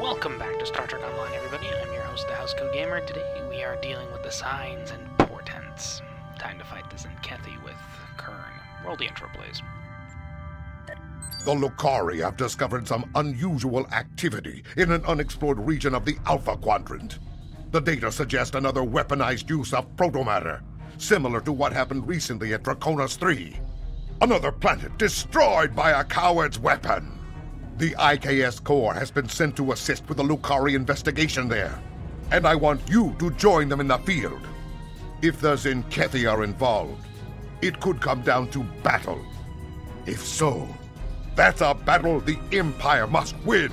Welcome back to Star Trek Online, everybody. I'm your host, the Housecoat Gamer. Today we are dealing with the signs and portents. Time to fight the Tzenkethi with Kern. Roll the intro, please. The Lucari have discovered some unusual activity in an unexplored region of the Alpha Quadrant. The data suggest another weaponized use of protomatter, similar to what happened recently at Draconis 3. Another planet destroyed by a coward's weapon. The IKS Corps has been sent to assist with the Lucari investigation there, and I want you to join them in the field. If the Tzenkethi are involved, it could come down to battle. If so, that's a battle the Empire must win.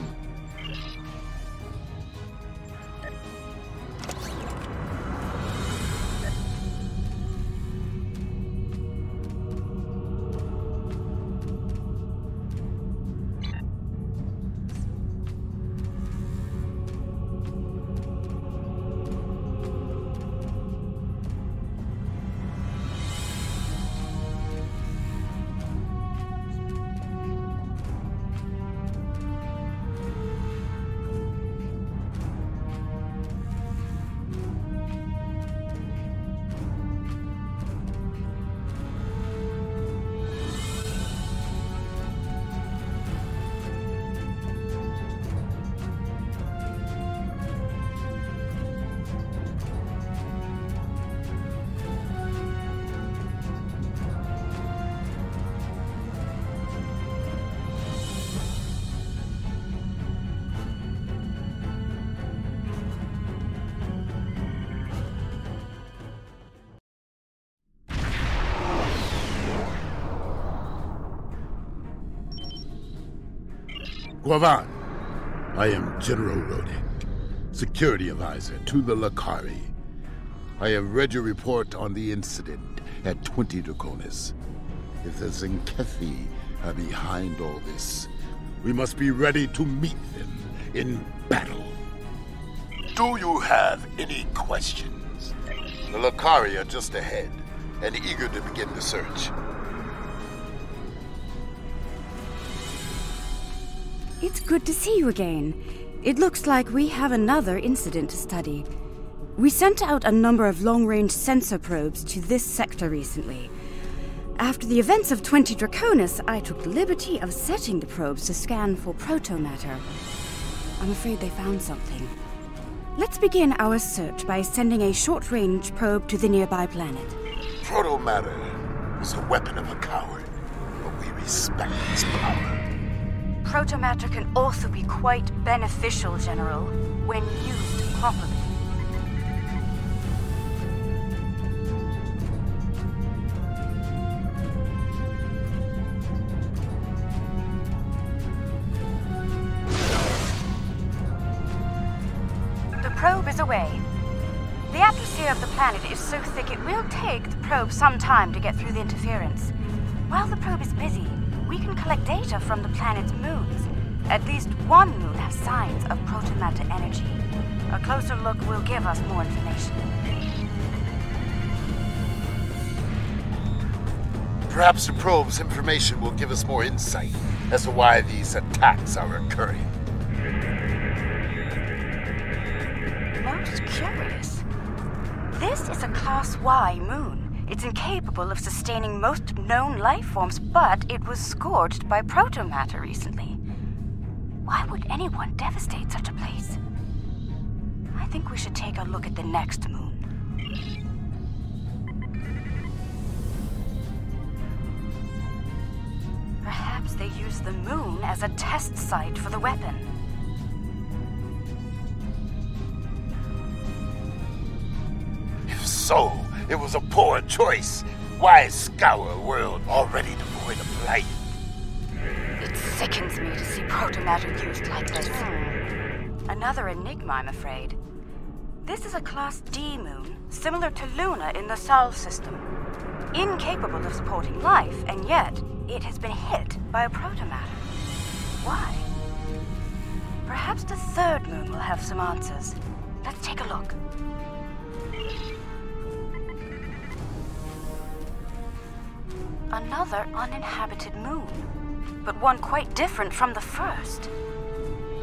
Guavan, I am General Redux, Security Advisor to the Lucari. I have read your report on the incident at 20 Draconis. If the Tzenkethi are behind all this, we must be ready to meet them in battle. Do you have any questions? The Lucari are just ahead and eager to begin the search. It's good to see you again. It looks like we have another incident to study. We sent out a number of long-range sensor probes to this sector recently. After the events of 20 Draconis, I took the liberty of setting the probes to scan for protomatter. I'm afraid they found something. Let's begin our search by sending a short-range probe to the nearby planet. Protomatter is a weapon of a coward, but we respect its power. Protomatter can also be quite beneficial, General, when used properly. The probe is away. The atmosphere of the planet is so thick it will take the probe some time to get through the interference. While the probe is busy, we can collect data from the planet's moons. At least one moon has signs of protomatter energy. A closer look will give us more information. Perhaps the probe's information will give us more insight as to why these attacks are occurring. Most curious. This is a Class Y moon. It's incapable of sustaining most known life forms, but it was scorched by protomatter recently. Why would anyone devastate such a place? I think we should take a look at the next moon. Perhaps they used the moon as a test site for the weapon. If so, it was a poor choice. Why scour a world already devoid of life? It sickens me to see protomatter used like this. Another enigma, I'm afraid. This is a Class D moon, similar to Luna in the Sol system. Incapable of supporting life, and yet it has been hit by a protomatter. Why? Perhaps the third moon will have some answers. Let's take a look. Another uninhabited moon, but one quite different from the first.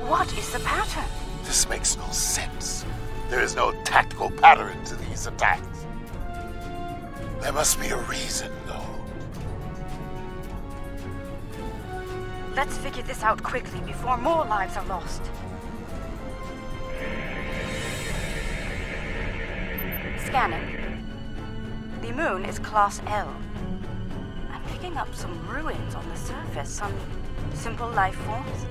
What is the pattern? This makes no sense. There is no tactical pattern to these attacks. There must be a reason, though. Let's figure this out quickly before more lives are lost. Scanning. The moon is Class L. I'm picking up some ruins on the surface, some simple life forms.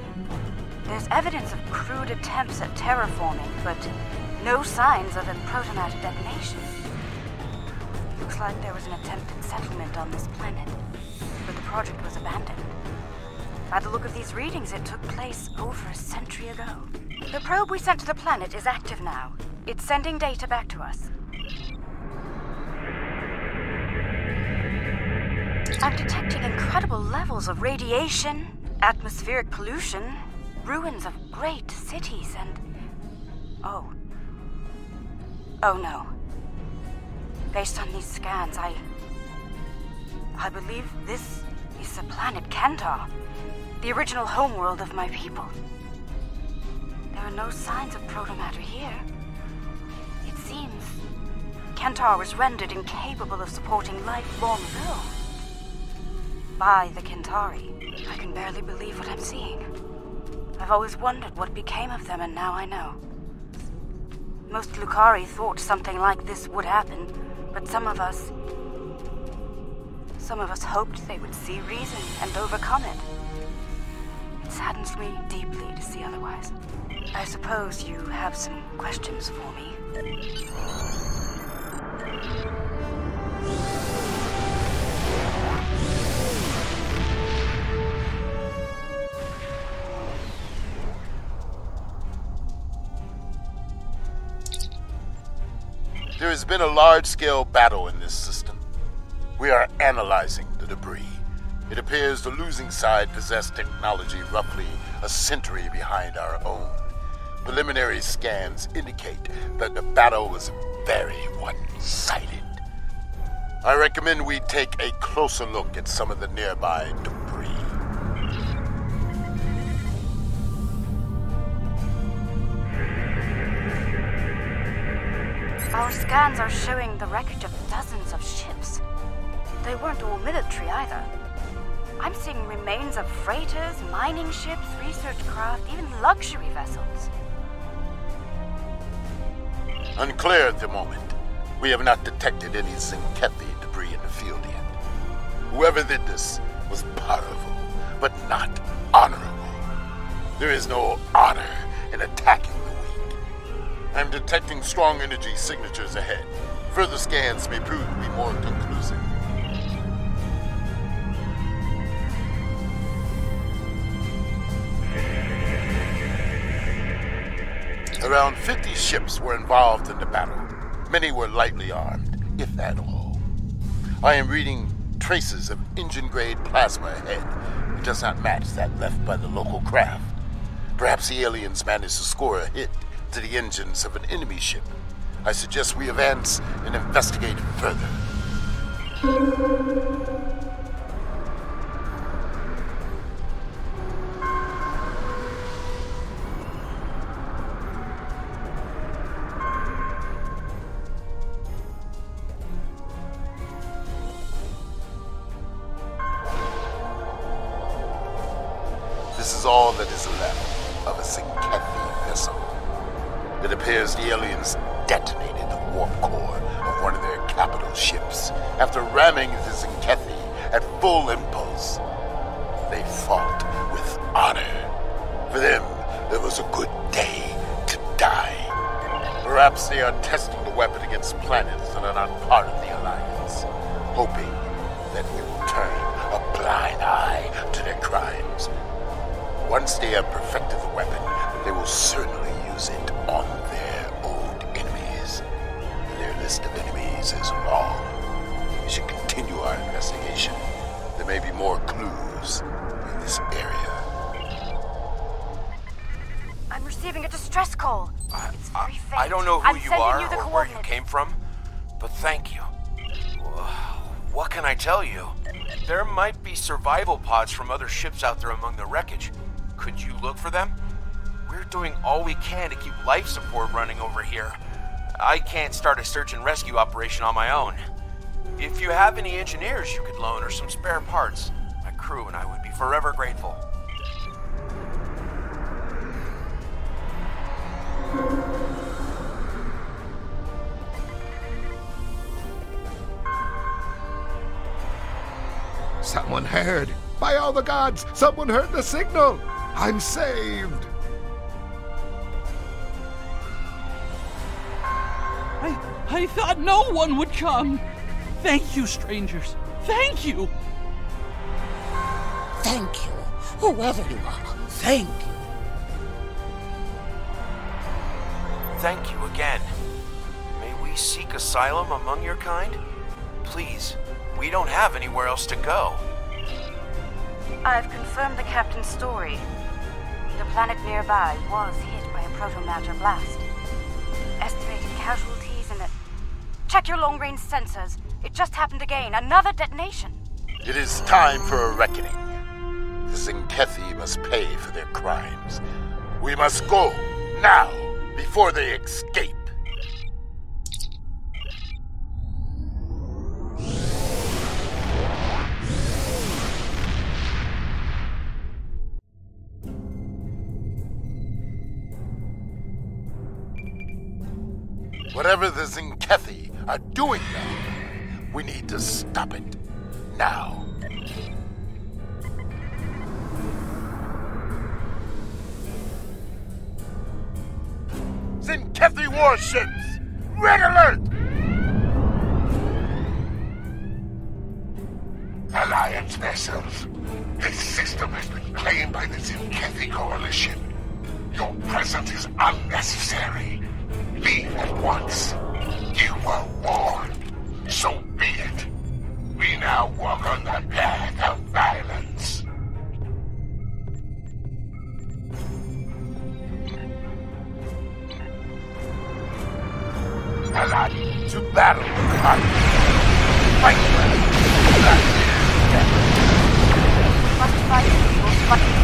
There's evidence of crude attempts at terraforming, but no signs of a protomatter detonation. Looks like there was an attempted settlement on this planet, but the project was abandoned. By the look of these readings, it took place over a century ago. The probe we sent to the planet is active now. It's sending data back to us. I'm detecting incredible levels of radiation, atmospheric pollution, ruins of great cities, and... Oh no. Based on these scans, I believe this is the planet Kantar, the original homeworld of my people. There are no signs of protomatter here. It seems Kantar was rendered incapable of supporting life long ago. By the Kentari. I can barely believe what I'm seeing. I've always wondered what became of them, and now I know. Most Lukari thought something like this would happen, but some of us hoped they would see reason and overcome it. It saddens me deeply to see otherwise. I suppose you have some questions for me. There has been a large-scale battle in this system. We are analyzing the debris. It appears the losing side possessed technology roughly a century behind our own. Preliminary scans indicate that the battle was very one-sided. I recommend we take a closer look at some of the nearby debris. Our scans are showing the wreckage of dozens of ships. They weren't all military either. I'm seeing remains of freighters, mining ships, research craft, even luxury vessels. Unclear at the moment. We have not detected any Tzenkethi debris in the field yet. Whoever did this was powerful, but not honorable. There is no honor in attacking the weak. I'm detecting strong energy signatures ahead. Further scans may prove to be more conclusive. Around 50 ships were involved in the battle. Many were lightly armed, if at all. I am reading traces of engine-grade plasma ahead. It does not match that left by the local craft. Perhaps the aliens managed to score a hit to the engines of an enemy ship. I suggest we advance and investigate further. This is all that is left of a Tzenkethi vessel. It appears the aliens detonated the warp core of one of their capital ships after ramming the Tzenkethi at full impulse. They fought with honor. For them, it was a good day to die. Perhaps they are testing the weapon against planets that are not part of the Alliance, hoping that we will turn a blind eye to their crimes. Once they have perfected the weapon, they will certainly use it on their old enemies. Their list of enemies is long. We should continue our investigation. There may be more clues in this area. I'm receiving a distress call. It's very faint. I don't know who you are you the or where you came from, but thank you. What can I tell you? There might be survival pods from other ships out there among the wreckage. Could you look for them? We're doing all we can to keep life support running over here. I can't start a search and rescue operation on my own. If you have any engineers you could loan or some spare parts, my crew and I would be forever grateful. Someone heard. By all the gods, someone heard the signal. I'm saved. I thought no one would come. Thank you, strangers. Thank you. Thank you, whoever you are. Thank you. Thank you again. May we seek asylum among your kind? Please, we don't have anywhere else to go. I've confirmed the captain's story. The planet nearby was hit by a proto-matter blast. Estimated casualties in it. Check your long-range sensors. It just happened again. Another detonation. It is time for a reckoning. The Tzenkethi must pay for their crimes. We must go, now, before they escape. Whatever the Tzenkethi are doing now, we need to stop it. Now. Tzenkethi warships! Red alert! Alliance vessels. This system has been claimed by the Tzenkethi Coalition. Your presence is unnecessary. Leave at once. You were warned. So be it. We now walk on the path of violence. Elachi, To battle, fight well. Must fight those fucking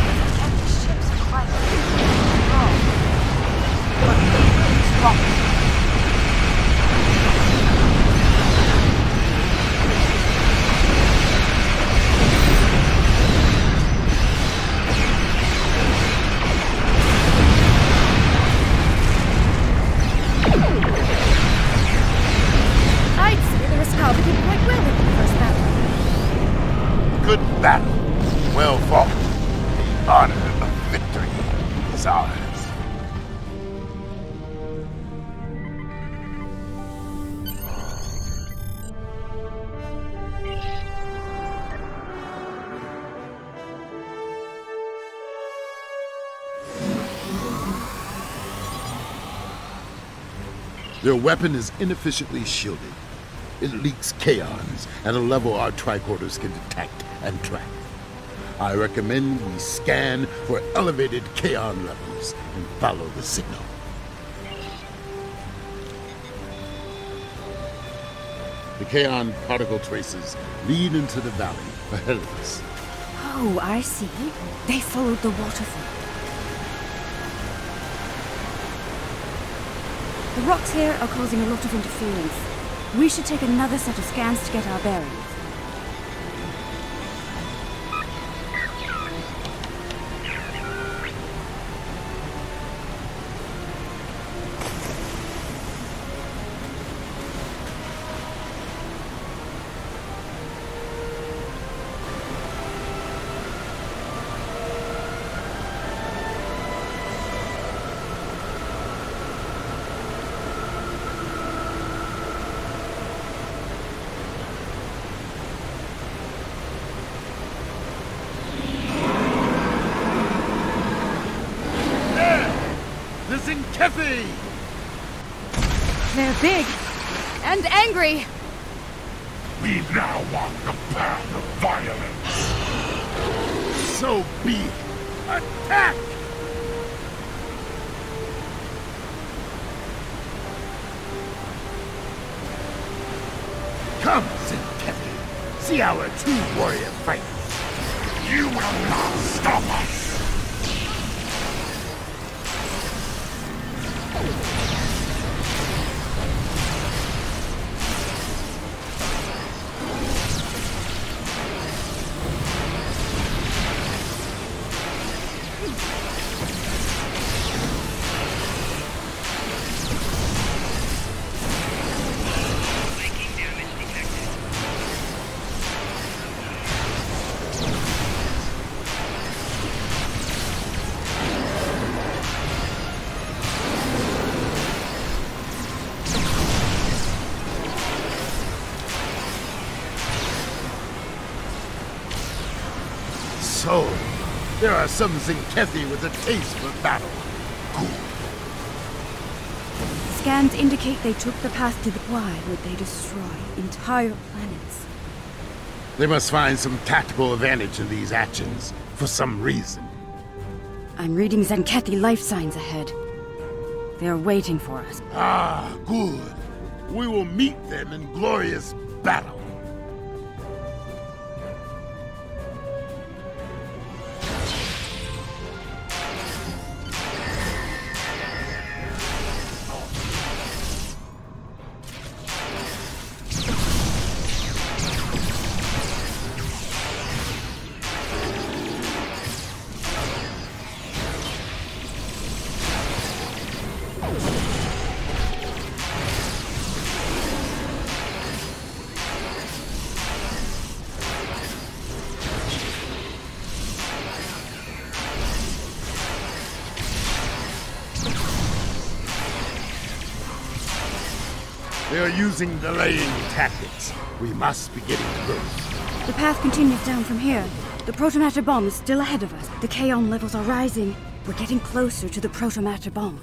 empty ships and fight. Wrong. But it's wrong. I'd say the Housecoat did quite well in the first battle. Good battle. Well fought. The honor of victory is ours. Their weapon is inefficiently shielded. It leaks kaons at a level our tricorders can detect and track. I recommend we scan for elevated kaon levels and follow the signal. The kaon particle traces lead into the valley ahead of us. Oh, I see. They followed the waterfall. The rocks here are causing a lot of interference. We should take another set of scans to get our bearings. Tzenkethi! They're big and angry. We now walk the path of violence. So be it. Attack! Come, Tzenkethi. See our true warrior fight. You will not stop us. There are some Tzenkethi with a taste for battle. Good. Scans indicate they took the path to the... Why would they destroy entire planets? They must find some tactical advantage in these actions, for some reason. I'm reading Tzenkethi life signs ahead. They're waiting for us. Ah, good. We will meet them in glorious battle. They are using delaying tactics. We must be getting close. The path continues down from here. The protomatter bomb is still ahead of us. The Kaon levels are rising. We're getting closer to the protomatter bomb.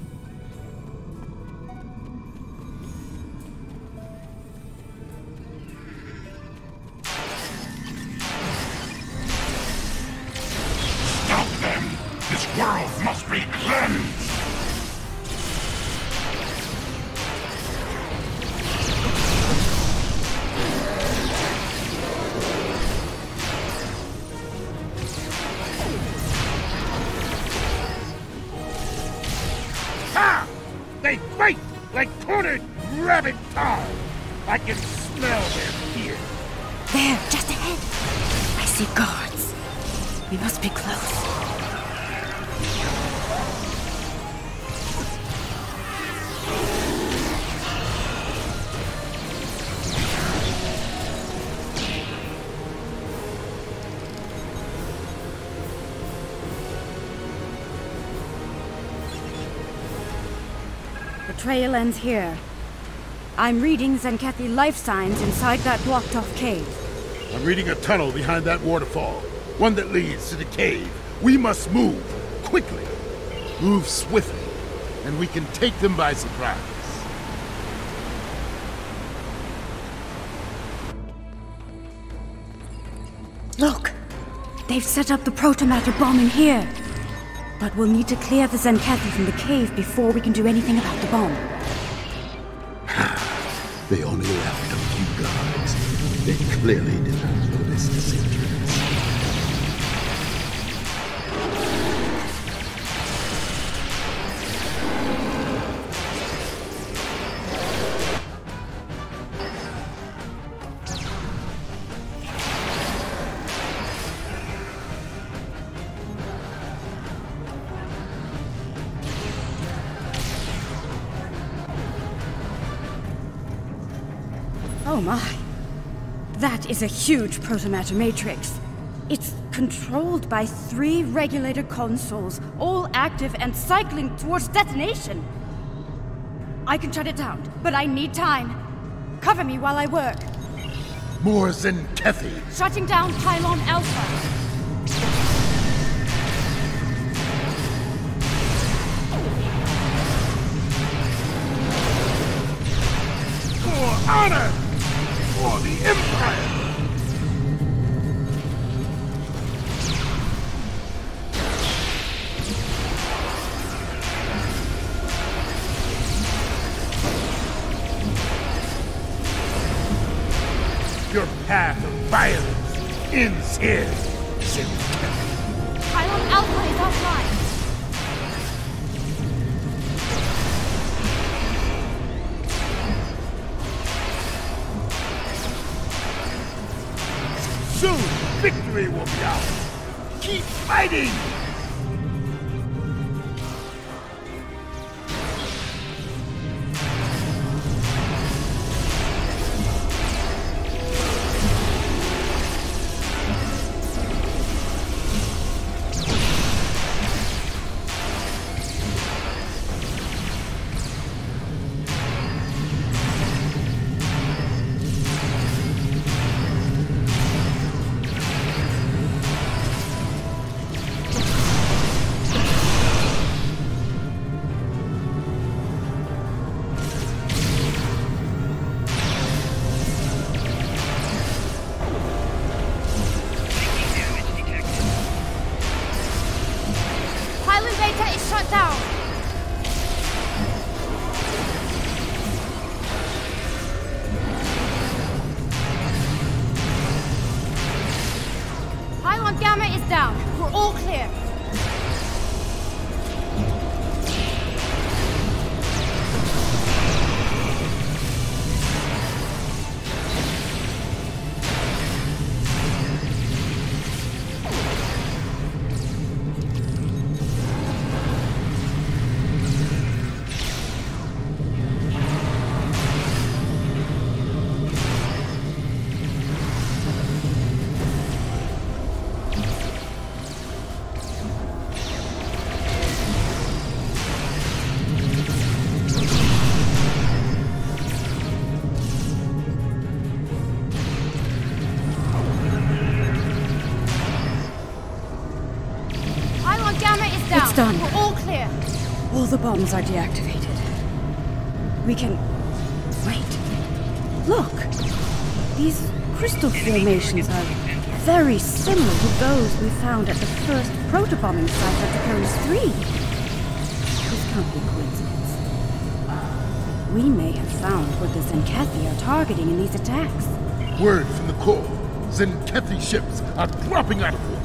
Stop them! This world must be cleansed! They fight like cornered rabbit tar. I can smell their fear. There, just ahead. I see guards. We must be close. The trail ends here. I'm reading Tzenkethi life signs inside that blocked-off cave. I'm reading a tunnel behind that waterfall. One that leads to the cave. We must move, quickly. Move swiftly, and we can take them by surprise. Look! They've set up the protomatter bomb in here. But we'll need to clear the Tzenkethi from the cave before we can do anything about the bomb. They only left a few guards. They clearly did not notice this entrance. Oh my. That is a huge protomatter matrix. It's controlled by 3 regulator consoles, all active and cycling towards detonation. I can shut it down, but I need time. Cover me while I work. More Tzenkethi. Shutting down Pylon Alpha. For honor! For the Empire! Your path of violence ends here, Tzenkethi. Pylon Alpha is offline. Soon, victory will be ours. Keep fighting! protobombs are deactivated, we can... Wait. Look! These crystal formations are very similar to those we found at the first protobombing site at Draconis 3. This can't be a coincidence. We may have found what the Tzenkethi are targeting in these attacks. Word from the core. Tzenkethi ships are dropping out of orbit.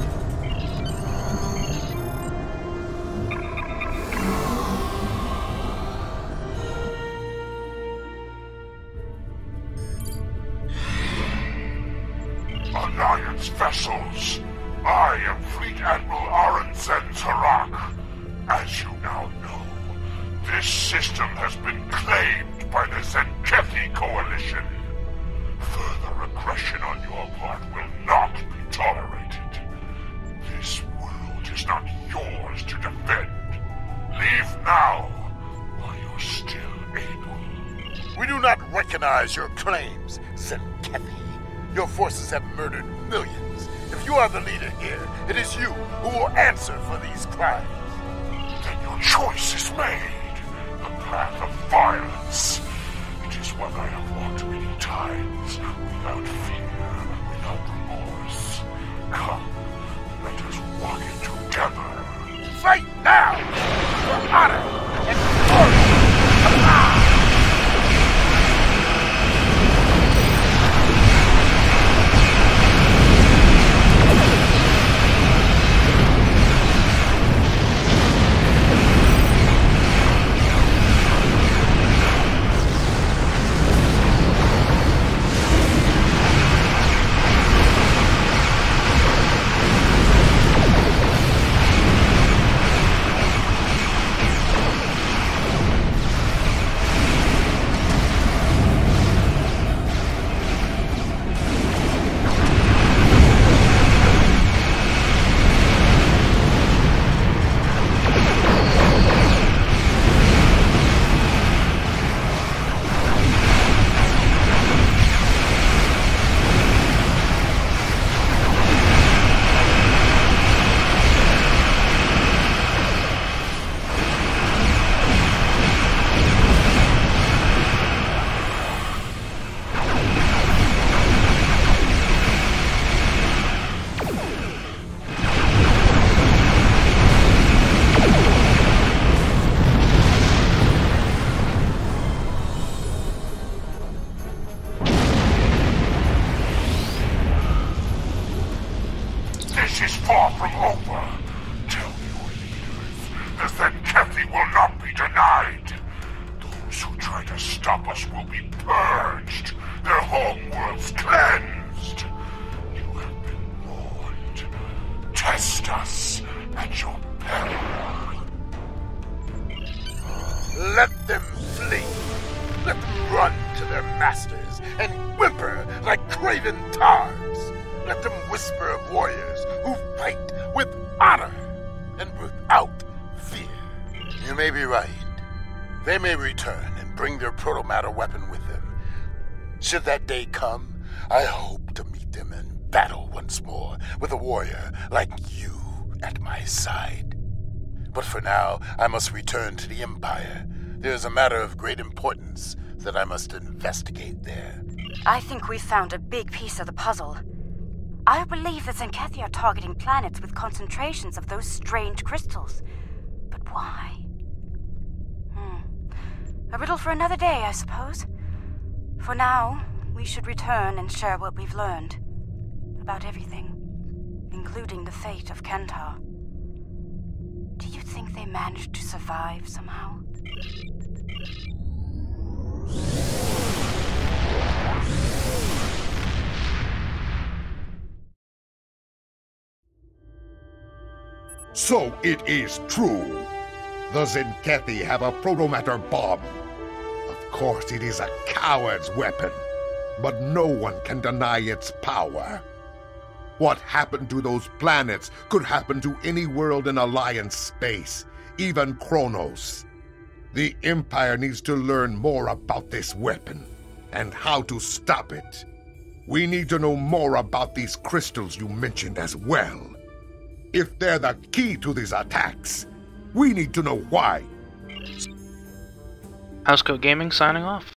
Alliance vessels. I am Fleet Admiral Arenzen Tarak. As you now know, this system has been claimed by the Tzenkethi Coalition. Further aggression on your part will not be tolerated. This world is not yours to defend. Leave now, while you're still able. We do not recognize your claims, Tzenkethi. Your forces have murdered millions. If you are the leader here, it is you who will answer for these crimes. Then your choice is made. The path of violence. It is what I have walked many times, without fear, without remorse. Come, let us walk it together. Fight now! For honor and glory! This is far from over. Tell your leaders, the Tzenkethi will not be denied. Those who try to stop us will be purged, their homeworlds cleansed. You have been warned. Test us at your peril. Let them flee. Let them run to their masters and whimper like craven tards. Let them whisper of warriors who fight with honor and without fear. You may be right. They may return and bring their protomatter weapon with them. Should that day come, I hope to meet them in battle once more with a warrior like you at my side. But for now, I must return to the Empire. There is a matter of great importance that I must investigate there. I think we've found a big piece of the puzzle. I believe the Tzenkethi are targeting planets with concentrations of those strange crystals. But why? A riddle for another day, I suppose. For now, we should return and share what we've learned. About everything. Including the fate of Kentar. Do you think they managed to survive somehow? So it is true. The Tzenkethi have a protomatter bomb. Of course, it is a coward's weapon, but no one can deny its power. What happened to those planets could happen to any world in Alliance space, even Kronos. The Empire needs to learn more about this weapon, and how to stop it. We need to know more about these crystals you mentioned as well. If they're the key to these attacks, we need to know why. Housecoat Gaming signing off.